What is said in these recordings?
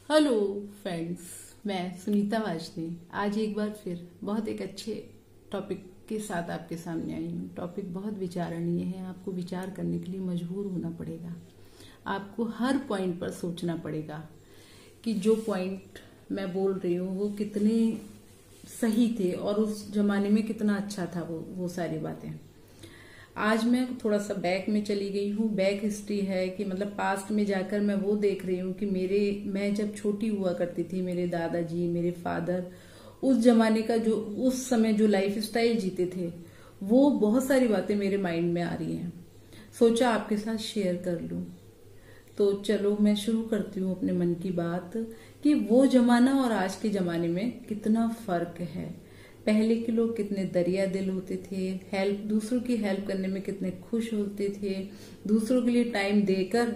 Hello friends, मैं सुनीता वाजने आज एक बार फिर बहुत एक अच्छे टॉपिक के साथ आपके सामने आई हूँ। टॉपिक बहुत विचारणीय है। आपको विचार करने के लिए मजबूर होना पड़ेगा। आपको हर पॉइंट पर सोचना पड़ेगा कि जो पॉइंट मैं बोल रही हूँ वो कितने सही थे और उस जमाने में कितना अच्छा था वो सारी बातें। आज मैं थोड़ा सा बैक में चली गई हूँ। बैक हिस्ट्री है कि मतलब पास्ट में जाकर मैं वो देख रही हूँ कि मैं जब छोटी हुआ करती थी, मेरे दादाजी, मेरे फादर उस जमाने का जो उस समय जो लाइफ स्टाइल जीते थे, वो बहुत सारी बातें मेरे माइंड में आ रही हैं। सोचा आपके साथ शेयर कर लूं। तो चलो मैं शुरू करती हूँ अपने मन की बात कि वो जमाना और आज के जमाने में कितना फर्क है। पहले के लोग कितने दरिया दिल होते थे, दूसरों की हेल्प करने में कितने खुश होते थे, दूसरों के लिए टाइम देकर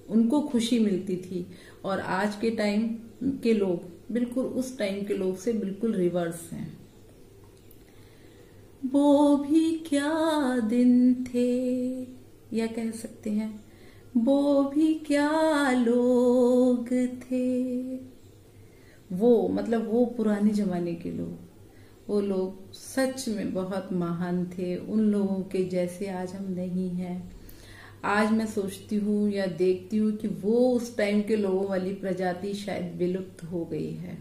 उनको खुशी मिलती थी। और आज के टाइम के लोग बिल्कुल उस टाइम के लोग से बिल्कुल रिवर्स हैं। वो भी क्या दिन थे, या कह सकते हैं वो भी क्या लोग थे। वो मतलब वो पुराने जमाने के लोग, वो लोग सच में बहुत महान थे। उन लोगों के जैसे आज हम नहीं हैं। आज मैं सोचती हूँ या देखती हूँ कि वो उस टाइम के लोगों वाली प्रजाति शायद विलुप्त हो गई है।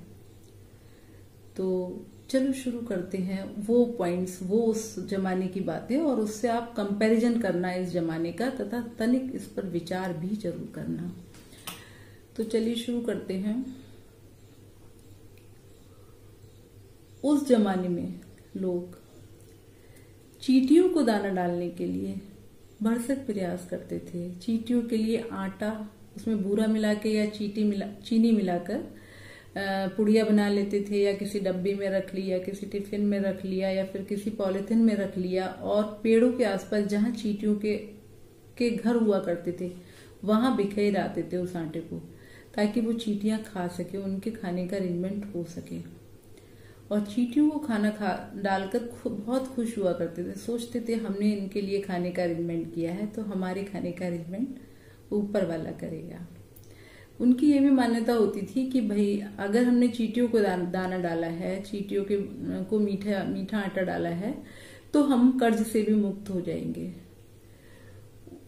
तो चलो शुरू करते हैं वो पॉइंट्स, वो उस जमाने की बातें, और उससे आप कंपैरिजन करना इस जमाने का, तथा तनिक इस पर विचार भी जरूर करना। तो चलिए शुरू करते हैं। उस जमाने में लोग चींटियों को दाना डालने के लिए भरसक प्रयास करते थे। चींटियों के लिए आटा, उसमें बूरा मिला के या चीनी मिलाकर पुड़िया बना लेते थे, या किसी डब्बे में रख लिया, किसी टिफिन में रख लिया, या फिर किसी पॉलिथिन में रख लिया, और पेड़ों के आसपास जहां चींटियों के घर हुआ करते थे वहां बिखेर आते थे उस आटे को, ताकि वो चींटियां खा सके, उनके खाने का अरेंजमेंट हो सके। और चींटियों को खाना डालकर बहुत खुश हुआ करते थे। सोचते थे हमने इनके लिए खाने का अरेंजमेंट किया है तो हमारे खाने का अरेंजमेंट ऊपर वाला करेगा। उनकी ये भी मान्यता होती थी कि भाई अगर हमने चींटियों को दाना डाला है, चींटियों को मीठा मीठा आटा डाला है, तो हम कर्ज से भी मुक्त हो जाएंगे।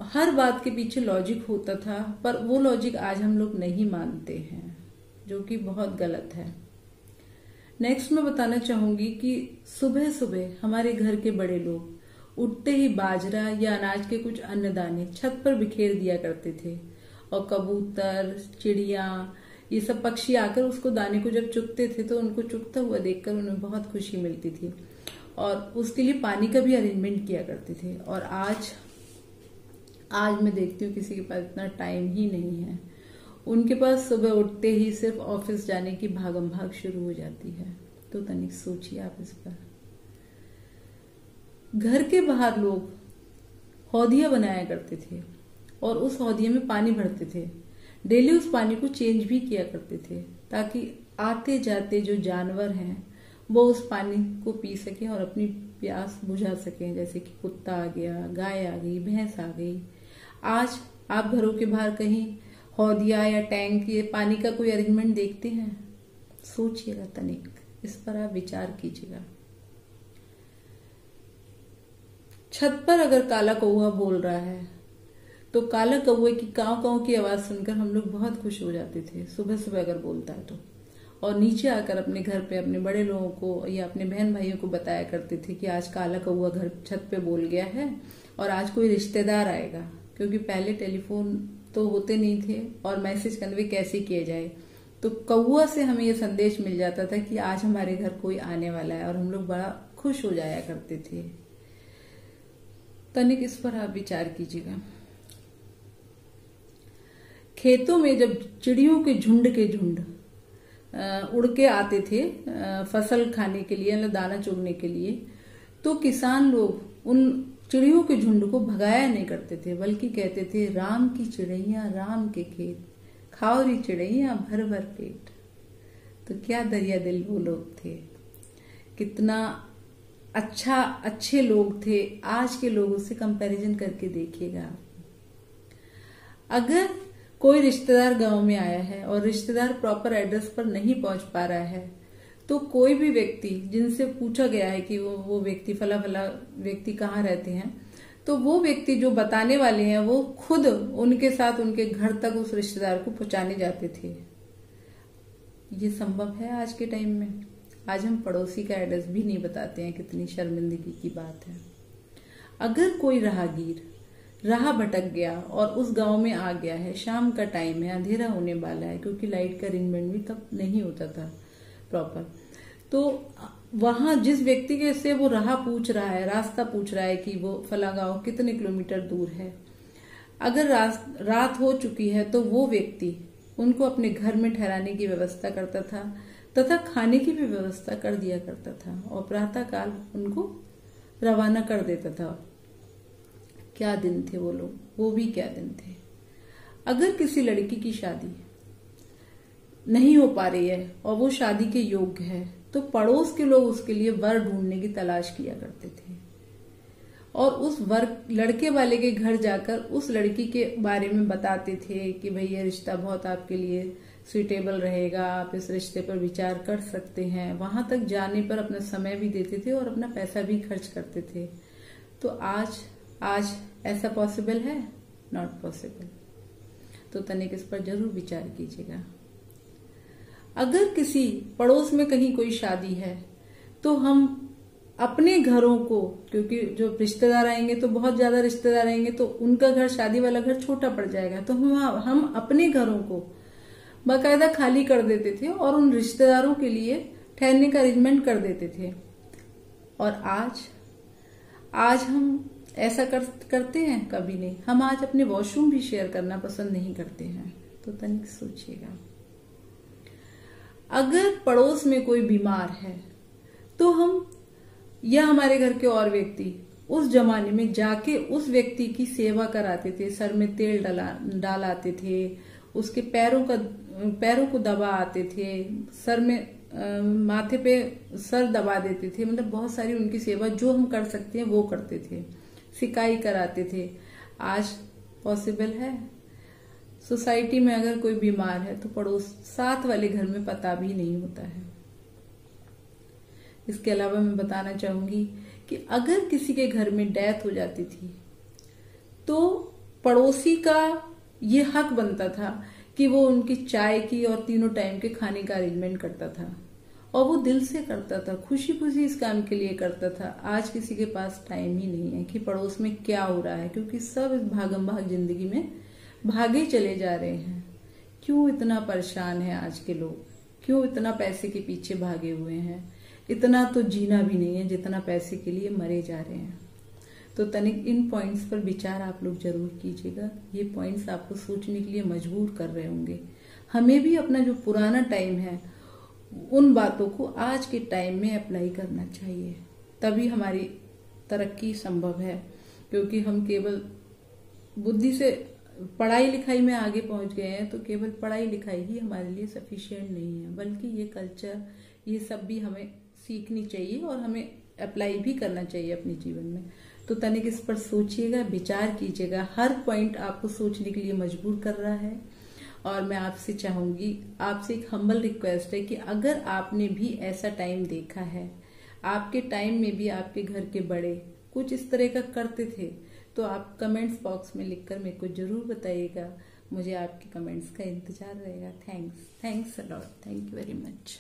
हर बात के पीछे लॉजिक होता था, पर वो लॉजिक आज हम लोग नहीं मानते हैं, जो कि बहुत गलत है। नेक्स्ट मैं बताना चाहूंगी कि सुबह सुबह हमारे घर के बड़े लोग उठते ही बाजरा या अनाज के कुछ अन्य दाने छत पर बिखेर दिया करते थे, और कबूतर, चिड़िया, ये सब पक्षी आकर उसको दाने को जब चुगते थे तो उनको चुगता हुआ देखकर उन्हें बहुत खुशी मिलती थी, और उसके लिए पानी का भी अरेंजमेंट किया करते थे। और आज मैं देखती हूँ किसी के पास इतना टाइम ही नहीं है। उनके पास सुबह उठते ही सिर्फ ऑफिस जाने की भागम भाग शुरू हो जाती है। तो तनिक सोचिए आप इस पर। घर के बाहर लोग हौदिया बनाया करते थे और उस हौदिया में पानी भरते थे। डेली उस पानी को चेंज भी किया करते थे, ताकि आते जाते जो जानवर हैं वो उस पानी को पी सकें और अपनी प्यास बुझा सकें। जैसे कि कुत्ता आ गया, गाय आ गई, भैंस आ गई। आज आप घरों के बाहर कहीं हौदिया या टैंक ये पानी का कोई अरेंजमेंट देखते हैं? सोचिएगा तनिक, इस पर आप विचार कीजिएगा। छत पर अगर काला कौवा बोल रहा है तो काला कौवे की काव काव की आवाज सुनकर हम लोग बहुत खुश हो जाते थे, सुबह सुबह अगर बोलता है तो। और नीचे आकर अपने घर पे अपने बड़े लोगों को या अपने बहन भाइयों को बताया करते थे कि आज काला कौवा घर छत पे बोल गया है और आज कोई रिश्तेदार आएगा। क्योंकि पहले टेलीफोन तो होते नहीं थे और मैसेज कन्वे कैसे किया जाए, तो कौवा से हमें यह संदेश मिल जाता था कि आज हमारे घर कोई आने वाला है, और हम लोग बड़ा खुश हो जाया करते थे। तनिक इस पर आप विचार कीजिएगा। खेतों में जब चिड़ियों के झुंड उड़ के आते थे फसल खाने के लिए, मतलब दाना चुगने के लिए, तो किसान लोग उन चिड़ियों के झुंड को भगाया नहीं करते थे, बल्कि कहते थे राम की चिड़ैया राम के खेत, खाओ री चिड़ैया भर भर पेट। तो क्या दरिया दिल वो लोग थे, कितना अच्छे लोग थे। आज के लोगों से कंपैरिजन करके देखिएगा। अगर कोई रिश्तेदार गांव में आया है और रिश्तेदार प्रॉपर एड्रेस पर नहीं पहुंच पा रहा है, तो कोई भी व्यक्ति जिनसे पूछा गया है कि वो व्यक्ति फला फला व्यक्ति कहाँ रहते हैं, तो वो व्यक्ति जो बताने वाले हैं वो खुद उनके साथ उनके घर तक उस रिश्तेदार को पहुंचाने जाते थे। ये संभव है आज के टाइम में? आज हम पड़ोसी का एड्रेस भी नहीं बताते हैं, कितनी शर्मिंदगी की बात है। अगर कोई राहगीर राह भटक गया और उस गांव में आ गया है, शाम का टाइम है, अंधेरा होने वाला है, क्योंकि लाइट का अरेंजमेंट भी तब नहीं होता था प्रॉपर, तो वहां जिस व्यक्ति के से वो राह पूछ रहा है, रास्ता पूछ रहा है कि वो फला गांव कितने किलोमीटर दूर है, अगर रात हो चुकी है तो वो व्यक्ति उनको अपने घर में ठहराने की व्यवस्था करता था तथा खाने की भी व्यवस्था कर दिया करता था और प्रातःकाल उनको रवाना कर देता था। क्या दिन थे वो लोग, वो भी क्या दिन थे। अगर किसी लड़की की शादी नहीं हो पा रही है और वो शादी के योग्य है, तो पड़ोस के लोग उसके लिए वर ढूंढने की तलाश किया करते थे और उस वर लड़के वाले के घर जाकर उस लड़की के बारे में बताते थे कि भाई ये रिश्ता बहुत आपके लिए सुइटेबल रहेगा, आप इस रिश्ते पर विचार कर सकते हैं। वहां तक जाने पर अपना समय भी देते थे और अपना पैसा भी खर्च करते थे। तो आज ऐसा पॉसिबल है? Not possible. तो तनिक इस पर जरूर विचार कीजिएगा। अगर किसी पड़ोस में कहीं कोई शादी है तो हम अपने घरों को, क्योंकि जो रिश्तेदार आएंगे तो बहुत ज्यादा रिश्तेदार आएंगे तो उनका घर, शादी वाला घर छोटा पड़ जाएगा, तो हम अपने घरों को बाकायदा खाली कर देते थे और उन रिश्तेदारों के लिए ठहरने का अरेंजमेंट कर देते थे। और आज हम ऐसा करते हैं? कभी नहीं। हम आज अपने वॉशरूम भी शेयर करना पसंद नहीं करते हैं। तो तनिक सोचिएगा। अगर पड़ोस में कोई बीमार है तो हम या हमारे घर के और व्यक्ति उस जमाने में जाके उस व्यक्ति की सेवा कराते थे, सर में तेल डालाते थे, उसके पैरों को दबा आते थे, सर में माथे पे सर दबा देते थे, मतलब बहुत सारी उनकी सेवा जो हम कर सकते हैं वो करते थे, सिकाई कराते थे। आज पॉसिबल है? सोसाइटी में अगर कोई बीमार है तो पड़ोस साथ वाले घर में पता भी नहीं होता है। इसके अलावा मैं बताना चाहूंगी कि अगर किसी के घर में डेथ हो जाती थी तो पड़ोसी का ये हक बनता था कि वो उनकी चाय की और तीनों टाइम के खाने का अरेंजमेंट करता था और वो दिल से करता था, खुशी खुशी इस काम के लिए करता था। आज किसी के पास टाइम ही नहीं है कि पड़ोस में क्या हो रहा है, क्योंकि सब इस भागम भाग जिंदगी में भागे चले जा रहे हैं। क्यों इतना परेशान है आज के लोग? क्यों इतना पैसे के पीछे भागे हुए हैं? इतना तो जीना भी नहीं है जितना पैसे के लिए मरे जा रहे हैं। तो तनिक इन पॉइंट्स पर विचार आप लोग जरूर कीजिएगा। ये पॉइंट्स आपको सोचने के लिए मजबूर कर रहे होंगे। हमें भी अपना जो पुराना टाइम है उन बातों को आज के टाइम में अप्लाई करना चाहिए, तभी हमारी तरक्की संभव है। क्योंकि हम केवल बुद्धि से पढ़ाई लिखाई में आगे पहुंच गए हैं तो केवल पढ़ाई लिखाई ही हमारे लिए सफिशिएंट नहीं है, बल्कि ये कल्चर, ये सब भी हमें सीखनी चाहिए और हमें अप्लाई भी करना चाहिए अपने जीवन में। तो तनिक इस पर सोचिएगा, विचार कीजिएगा। हर पॉइंट आपको सोचने के लिए मजबूर कर रहा है। और मैं आपसे चाहूंगी, आपसे एक हम्बल रिक्वेस्ट है कि अगर आपने भी ऐसा टाइम देखा है, आपके टाइम में भी आपके घर के बड़े कुछ इस तरह का करते थे, तो आप कमेंट्स बॉक्स में लिखकर मेरे को जरूर बताइएगा। मुझे आपके कमेंट्स का इंतजार रहेगा। Thanks a lot. Thank you very much.